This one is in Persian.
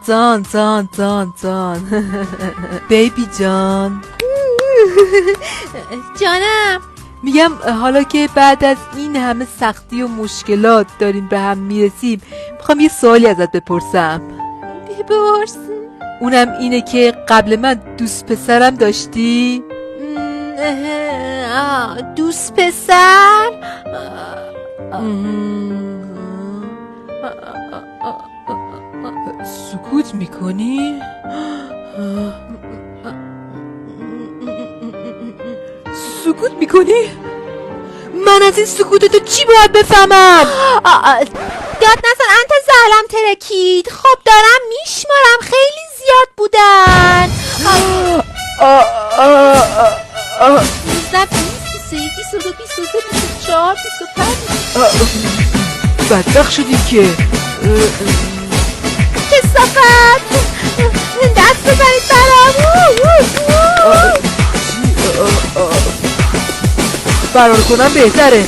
جان بیبی جان. جانم. میگم حالا که بعد از این همه سختی و مشکلات داریم به هم میرسیم، میخوام یه سوالی ازت بپرسم. بپرس. اونم اینه که قبل من دوست پسرم داشتی؟ دوست پسر؟ سکوت میکنی؟ سکوت میکنی؟ من از این سکوتتو چی باید بفهمم؟ داد نزن انت زهلم ترکید. خب دارم میشمارم، خیلی زیاد بودن. 19 20 21 22 23 24 25. بدبخت شدی که کثافت. دست بزنید برام. فرار کنم بهتره.